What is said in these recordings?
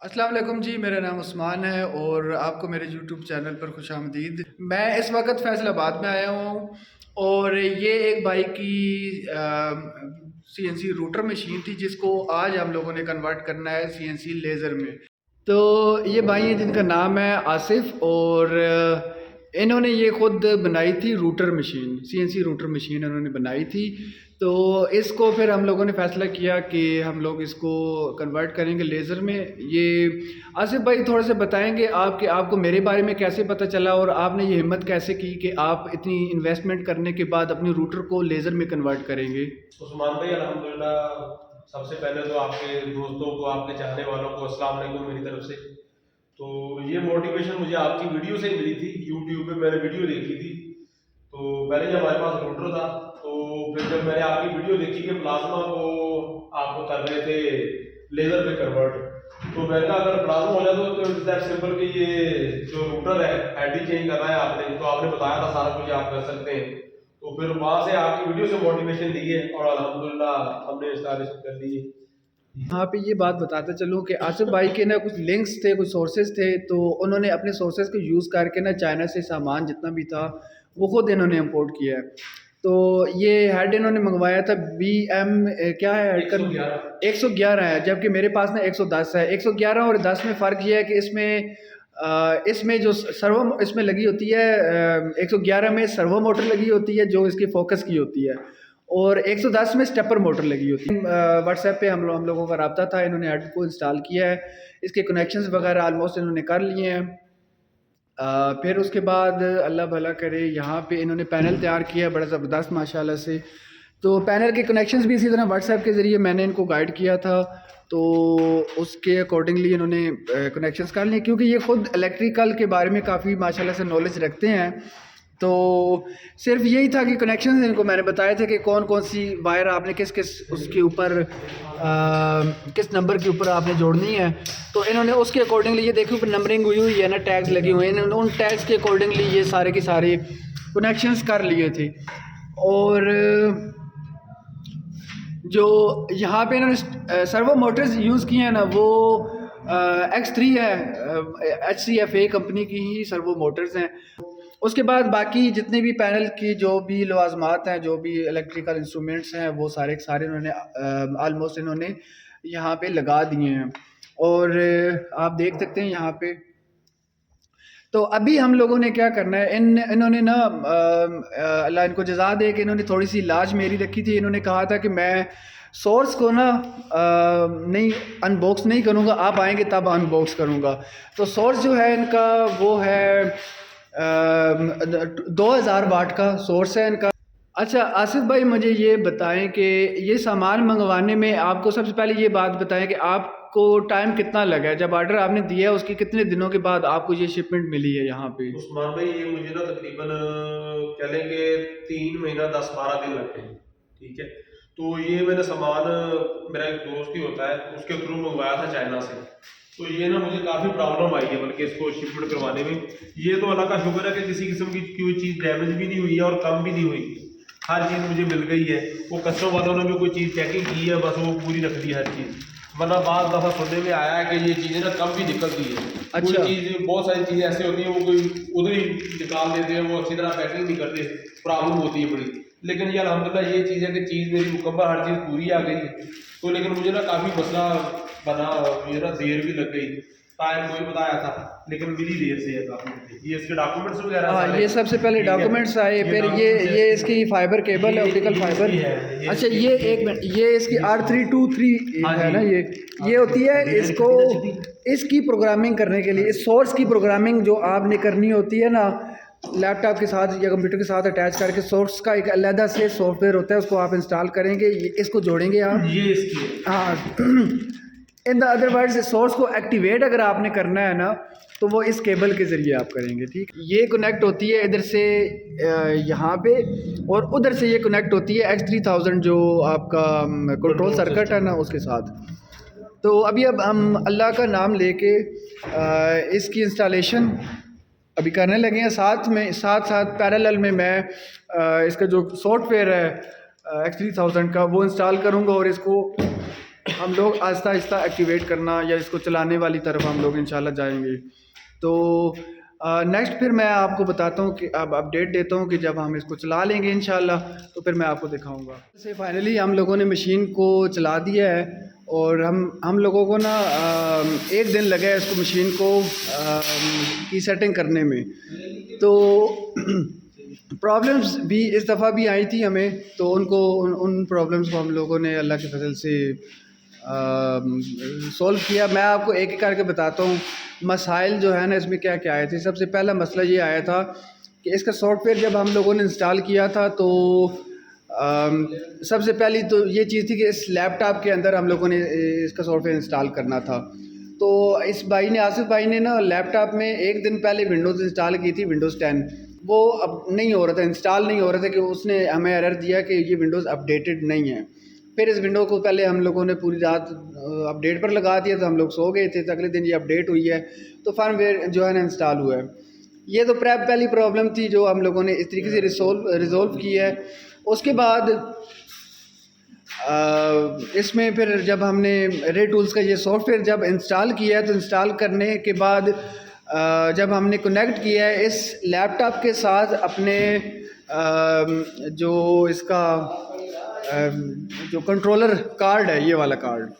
अस्सलाम वालेकुम जी, मेरा नाम उस्मान है और आपको मेरे यूट्यूब चैनल पर खुशामदीद। मैं इस वक्त फैसलाबाद में आया हूँ और ये एक भाई की CNC रूटर मशीन थी जिसको आज हम लोगों ने कन्वर्ट करना है CNC लेज़र में। तो ये भाई हैं जिनका नाम है आसिफ और इन्होंने ये ख़ुद बनाई थी router machine, CNC router machine इन्होंने बनाई थी। तो इसको फिर हम लोगों ने फ़ैसला किया कि हम लोग इसको कन्वर्ट करेंगे लेज़र में। ये आसिफ भाई थोड़ा सा बताएंगे आपको मेरे बारे में कैसे पता चला और आपने ये हिम्मत कैसे की कि आप इतनी इन्वेस्टमेंट करने के बाद अपनी रूटर को लेज़र में कन्वर्ट करेंगे। उस्मान भाई अल्हम्दुलिल्लाह, सबसे पहले तो आपके दोस्तों को, आपके चाहने वालों को अस्सलाम वालेकुम मेरी तरफ से। तो ये मोटिवेशन मुझे आपकी वीडियो से ही मिली थी। यूट्यूब पे मैंने वीडियो देखी थी। तो पहले जब हमारे पास रूटर था, तो फिर जब मैंने आपकी वीडियो देखी कि प्लाज्मा को आपको कर रहे थे लेज़र पे कन्वर्ट, तो मैंने कहा अगर प्लाज्मा हो जाए तो इट्स दैट सिंपल कि ये जो रूटर है हेड ही चेंज करना है आपने, तो आपने बताया था सारा कुछ आप कर सकते हैं। तो फिर वहां से आपकी वीडियो से मोटिवेशन ली है और अल्हम्दुलिल्लाह हमने इंस्टॉलेशन कर ली है। यहाँ पे ये बात बताते चलूँ कि आसिफ भाई के ना कुछ लिंक्स थे, कुछ सोर्सेज थे, तो उन्होंने अपने सोर्सेज को यूज़ करके ना चाइना से सामान जितना भी था वो खुद इन्होंने इंपोर्ट किया है। तो ये हेड इन्होंने मंगवाया था BM क्या है हेड का 111 है, जबकि मेरे पास ना 110 है। 111 और 10 में फ़र्क ये है कि इसमें जो सर्वो इसमें लगी होती है, 111 में सर्वो मोटर लगी होती है जो इसकी फोकस की होती है और 110 में स्टेपर मोटर लगी होती है। व्हाट्सएप पे हम लोगों का रब्ता था, इन्होंने हेड को इंस्टॉल किया है, इसके कनेक्शंस वगैरह ऑलमोस्ट इन्होंने कर लिए हैं। फिर उसके बाद अल्लाह भला करे यहाँ पे इन्होंने पैनल तैयार किया है बड़ा ज़बरदस्त माशाल्लाह से। तो पैनल के कनेक्शंस भी इसी तरह व्हाट्सएप के ज़रिए मैंने इनको गाइड किया था, तो उसके अकॉर्डिंगली इन्होंने कनेक्शंस कर लिए क्योंकि ये ख़ुद इलेक्ट्रिकल के बारे में काफ़ी माशाल्लाह से नॉलेज रखते हैं। तो सिर्फ यही था कि कनेक्शन इनको मैंने बताए थे कि कौन कौन सी वायर आपने किस किस उसके ऊपर किस नंबर के ऊपर आपने जोड़नी है। तो इन्होंने उसके अकॉर्डिंगली ये देखिए ऊपर नंबरिंग हुई हुई है ना, टैग्स लगे हुए हैं, इन्होंने उन टैग्स के अकॉर्डिंगली ये सारे के सारे कनेक्शंस कर लिए थे। और जो यहाँ पे इन्होंने सर्वो मोटर्स यूज़ किए हैं ना वो X3 है, HCFA कंपनी की ही सर्वो मोटर्स हैं। उसके बाद बाकी जितने भी पैनल की जो भी लवाजमात हैं, जो भी इलेक्ट्रिकल इंस्ट्रूमेंट्स हैं, वो सारे के सारे इन्होंने आलमोस्ट इन्होंने यहाँ पे लगा दिए हैं और आप देख सकते हैं यहाँ पे। तो अभी हम लोगों ने क्या करना है, इन्होंने ना अल्लाह इनको जज़ा दे कि इन्होंने थोड़ी सी लाज मेरी रखी थी। इन्होंने कहा था कि मैं सोर्स को ना नहीं अनबॉक्स नहीं करूँगा, आप आएंगे तब अनबॉक्स करूँगा। तो सोर्स जो है इनका वो है 2000 वाट का सोर्स है इनका। अच्छा आसिफ भाई मुझे ये बताएं कि ये सामान मंगवाने में आपको सबसे पहले ये बात बताएं कि आपको टाइम कितना लगा है, जब ऑर्डर आपने दिया है उसके कितने दिनों के बाद आपको ये शिपमेंट मिली है यहाँ पे? उस्मान भाई ये मुझे ना तकरीबन कह लें कि 3 महीना 10-12 दिन लगते हैं। ठीक है, तो ये मैंने सामान मेरा एक दोस्त ही होता है उसके थ्रू मंगवाया था चाइना से। तो ये ना मुझे काफ़ी प्रॉब्लम आई है बल्कि इसको शिपमेंट करवाने में। ये तो अल्लाह का शुक्र है कि किसी किस्म की कोई चीज़ डैमेज भी नहीं हुई है और कम भी नहीं हुई, हर चीज़ मुझे मिल गई है। वो कस्टमर वालों ने भी कोई चीज़ चेकिंग की है, बस वो पूरी रख दी हर चीज़। वरना बाद दफ़ा सुनने में आया है कि ये चीज़ें ना कम भी निकलती है। अच्छा। कोई चीज़, बहुत सारी चीज़ें ऐसी होती हैं वो कोई उधर ही निकाल देते हैं, वो अच्छी तरह पैकिंग नहीं करते, प्रॉब्लम होती है बड़ी। लेकिन ये अल्हम्दुलिल्लाह ये चीज़ है कि चीज़ मेरी मुकम्मल हर चीज़ पूरी आ गई है। तो लेकिन मुझे ना काफ़ी मसला बना, मुझे ना देर भी लग गई। टाइम कोई बताया था लेकिन मिली देर से है काफ़ी। ये इसके डॉक्यूमेंट्स वगैरह, हाँ ये सबसे पहले डॉक्यूमेंट्स आए, फिर ये इसकी फाइबर केबल है, ऑप्टिकल फाइबर। अच्छा ये एक मिनट, ये इसकी R323 है ना, ये होती है इसको इसकी प्रोग्रामिंग करने के लिए, इस सोर्स की प्रोग्रामिंग जो आपने करनी होती है ना लैपटॉप के साथ या कंप्यूटर के साथ अटैच करके, सोर्स का एक अलग से सॉफ्टवेयर होता है उसको आप इंस्टॉल करेंगे, इसको जोड़ेंगे आप, ये इसकी हाँ। In the other words source को एक्टिवेट अगर आपने करना है ना तो वो इस केबल के ज़रिए आप करेंगे। ठीक, ये कनेक्ट होती है इधर से यहाँ पे और उधर से ये कनेक्ट होती है X3000 जो आपका कंट्रोल सर्किट है ना उसके साथ। तो अभी अब हम अल्लाह का नाम लेके इसकी इंस्टॉलेशन अभी करने लगे हैं। साथ साथ पैरेलल में मैं इसका जो सॉफ्टवेयर है X3000 का वो इंस्टॉल करूँगा और इसको हम लोग आहिस्ता आहिस्ता एक्टिवेट करना या इसको चलाने वाली तरफ हम लोग इंशाल्लाह जाएंगे। तो नेक्स्ट फिर मैं आपको बताता हूँ कि अब अपडेट देता हूँ कि जब हम इसको चला लेंगे इंशाल्लाह तो फिर मैं आपको दिखाऊंगा। से फाइनली हम लोगों ने मशीन को चला दिया है और हम लोगों को ना एक दिन लगा है इसको मशीन को की सेटिंग करने में। तो प्रॉब्लम्स भी इस दफ़ा भी आई थी हमें, तो उन प्रॉब्लम्स को हम लोगों ने अल्लाह के फजल से सॉल्व किया। मैं आपको एक एक करके बताता हूँ मसाइल जो है ना इसमें क्या क्या आए थे। सबसे पहला मसला ये आया था कि इसका सॉफ्टवेयर जब हम लोगों ने इंस्टॉल किया था तो सबसे पहली तो ये चीज़ थी कि इस लैपटॉप के अंदर हम लोगों ने इसका सॉफ्टवेयर इंस्टॉल करना था। तो इस भाई ने, आसिफ भाई ने ना लैपटॉप में एक दिन पहले विंडोज़ इंस्टॉल की थी, विंडोज़ 10। वो अब नहीं हो रहा था, इंस्टॉल नहीं हो रहा था कि उसने हमें एरर दिया कि ये विंडोज़ अपडेटेड नहीं है। फिर इस विंडो को पहले हम लोगों ने पूरी रात अपडेट पर लगा दिया, तो हम लोग सो गए थे। तो अगले दिन ये अपडेट हुई है तो फर्मवेयर जो है ना इंस्टॉल हुआ है। ये तो पहली प्रॉब्लम थी जो हम लोगों ने इस तरीके से रिजोल्व की है। उसके बाद इसमें फिर जब हमने रे टूल्स का ये सॉफ्टवेयर जब इंस्टॉल किया है तो इंस्टॉल करने के बाद जब हमने कनेक्ट किया है इस लैपटॉप के साथ अपने जो इसका जो कंट्रोलर कार्ड है, ये वाला कार्ड,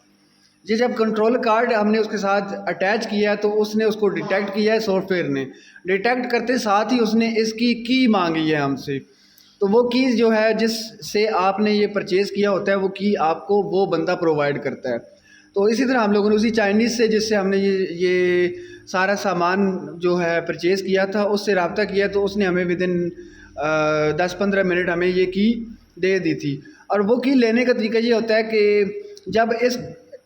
ये जब कंट्रोल कार्ड हमने उसके साथ अटैच किया तो उसने उसको डिटेक्ट किया है, सॉफ्टवेयर ने डिटेक्ट करते साथ ही उसने इसकी की मांगी है हमसे। तो वो कीज़ जो है जिससे आपने ये परचेज़ किया होता है वो की आपको वो बंदा प्रोवाइड करता है। तो इसी तरह हम लोगों ने उसी चाइनीज़ से जिससे हमने ये सारा सामान जो है परचेज़ किया था उससे रब्ता किया, तो उसने हमें विदिन 10-15 मिनट हमें ये की दे दी थी। और वो की लेने का तरीका ये होता है कि जब इस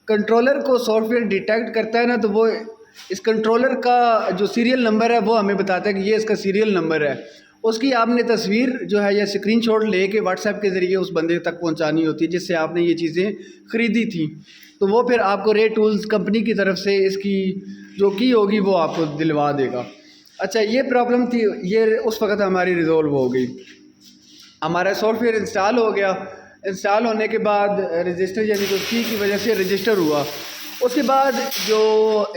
कंट्रोलर को सॉफ्टवेयर डिटेक्ट करता है ना तो वो इस कंट्रोलर का जो सीरियल नंबर है वो हमें बताता है कि ये इसका सीरियल नंबर है। उसकी आपने तस्वीर जो है या स्क्रीनशॉट लेके व्हाट्सएप के ज़रिए उस बंदे तक पहुंचानी होती है जिससे आपने ये चीज़ें ख़रीदी थी। तो वो फिर आपको रे टूल्स कंपनी की तरफ से इसकी जो की होगी वो आपको दिलवा देगा। अच्छा, ये प्रॉब्लम थी, ये उस वक़्त हमारी रिजॉल्व हो गई। हमारा सॉफ्टवेयर इंस्टॉल हो गया। इंस्टॉल होने के बाद रजिस्टर यानी तो की वजह से रजिस्टर हुआ। उसके बाद जो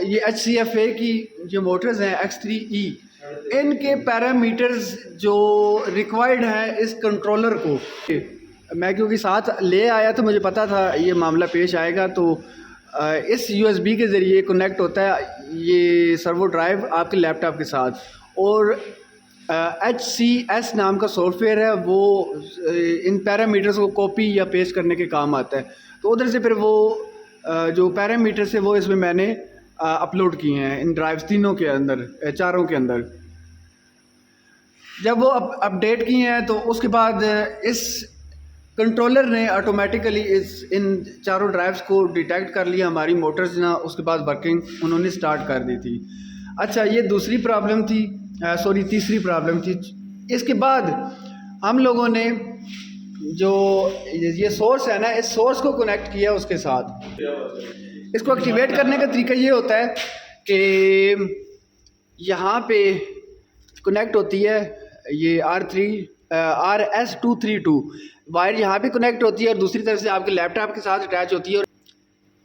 ये HCFA की जो मोटर्स हैं X3E, इनके पैरामीटर्स जो रिक्वायर्ड हैं इस कंट्रोलर को, मैं क्योंकि साथ ले आया तो मुझे पता था ये मामला पेश आएगा। तो इस USB के ज़रिए कनेक्ट होता है ये सर्वो ड्राइव आपके लैपटॉप के साथ, और HCS नाम का सॉफ्टवेयर है वो इन पैरामीटर्स को कॉपी या पेस्ट करने के काम आता है। तो उधर से फिर वो जो पैरामीटर्स है वो इसमें मैंने अपलोड किए हैं इन ड्राइव्स तीनों के अंदर, चारों के अंदर। जब वो अपडेट किए हैं तो उसके बाद इस कंट्रोलर ने ऑटोमेटिकली इन चारों ड्राइव्स को डिटेक्ट कर लिया, हमारी मोटर्स ना उसके बाद वर्किंग उन्होंने स्टार्ट कर दी थी। अच्छा, ये दूसरी प्रॉब्लम थी, तीसरी प्रॉब्लम थी। इसके बाद हम लोगों ने जो ये सोर्स है ना, इस सोर्स को कनेक्ट किया उसके साथ। इसको एक्टिवेट करने का तरीका ये होता है कि यहाँ पे कनेक्ट होती है ये RS232 वायर, यहाँ पे कनेक्ट होती है और दूसरी तरफ से आपके लैपटॉप के साथ अटैच होती है। और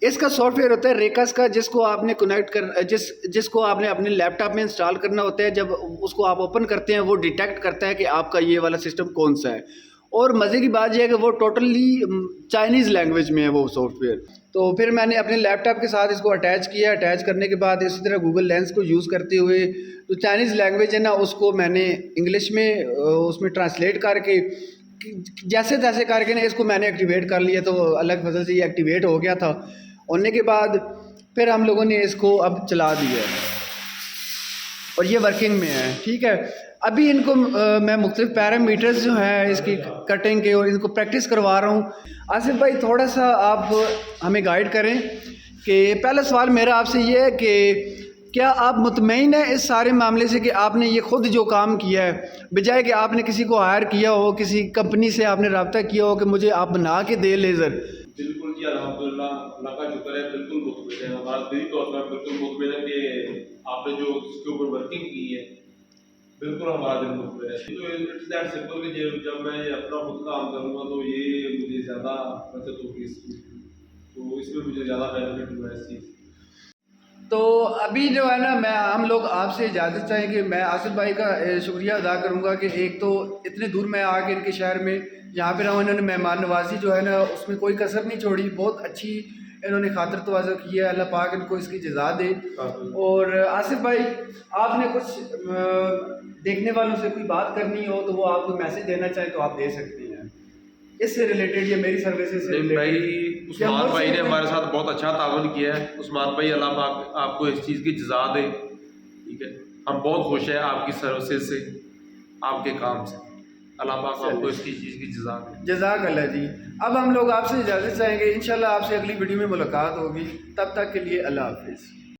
इसका सॉफ्टवेयर होता है रेकस का, जिसको आपने जिसको आपने अपने लैपटॉप में इंस्टॉल करना होता है। जब उसको आप ओपन करते हैं वो डिटेक्ट करता है कि आपका ये वाला सिस्टम कौन सा है। और मज़े की बात यह है कि वो टोटली चाइनीज़ लैंग्वेज में है वो सॉफ्टवेयर। तो फिर मैंने अपने लैपटॉप के साथ इसको अटैच किया। अटैच करने के बाद इसी तरह गूगल लेंस को यूज़ करते हुए जो चाइनीज़ लैंग्वेज है ना उसको मैंने इंग्लिश में उसमें ट्रांसलेट करके जैसे तैसे करके ना इसको मैंने एक्टिवेट कर लिया। तो अलग फजल से ये एक्टिवेट हो गया था। होने के बाद फिर हम लोगों ने इसको अब चला दिया और ये वर्किंग में है। ठीक है, अभी इनको मैं मुख्तलिफ पैरामीटर्स जो है इसकी कटिंग के और इनको प्रैक्टिस करवा रहा हूँ। आसिफ भाई थोड़ा सा आप हमें गाइड करें कि पहला सवाल मेरा आपसे ये है कि क्या आप मुतमईन हैं इस सारे मामले से कि आपने ये खुद जो काम किया है, बजाय कि आपने किसी को हायर किया हो, किसी कंपनी से आपने रब्ता किया हो कि मुझे आप बना के दे लेज़र? बिल्कुल जी, अल्हम्दुलिल्लाह, अल्लाह का शुक्र है, बिल्कुल मुतमईन है। हमारा दिली तौर पर बिल्कुल मुतमईन है कि आपने जो इसके ऊपर वर्किंग की है बिल्कुल हमारा दिल मुतमईन है। तो इट्स दैट सिंपल कि जब मैं अपना खुद काम करूँगा तो ये मुझे ज़्यादा बचत होगी इसकी। तो इसमें मुझे ज़्यादा बेनिफिट हुआ इस चीज़। तो अभी जो है ना, हम लोग आपसे इजाज़त चाहेंगे। मैं आसिफ भाई का शुक्रिया अदा करूँगा कि एक तो इतने दूर मैं आके इनके शहर में यहाँ पे रहा हूँ, इन्होंने मेहमान नवाजी जो है ना उसमें कोई कसर नहीं छोड़ी, बहुत अच्छी इन्होंने खातिर तवाज़ा की है। अल्लाह पाक इनको इसकी जज़ा दे। और आसिफ भाई, आपने कुछ देखने वालों से कोई बात करनी हो तो वो आपको मैसेज देना चाहें तो आप दे सकते हैं, इससे रिलेटेड या मेरी सर्विसेज से भाई रिलेटेड। उस्मान भाई ने हमारे साथ बहुत अच्छा ताउन किया है। उस्मान भाई अल्लाह पाक आपको इस चीज़ की जज़ा दे, ठीक है। हम बहुत खुश हैं आपकी सर्विसेज से, आपके काम से। अल्लाह पाक आपको इसकी चीज़ की जज़ा दे। जज़ाकल्लाह जी। अब हम लोग आपसे इजाज़त चाहेंगे, इंशाल्लाह आपसे अगली वीडियो में मुलाकात होगी। तब तक के लिए अल्लाह हाफिज़।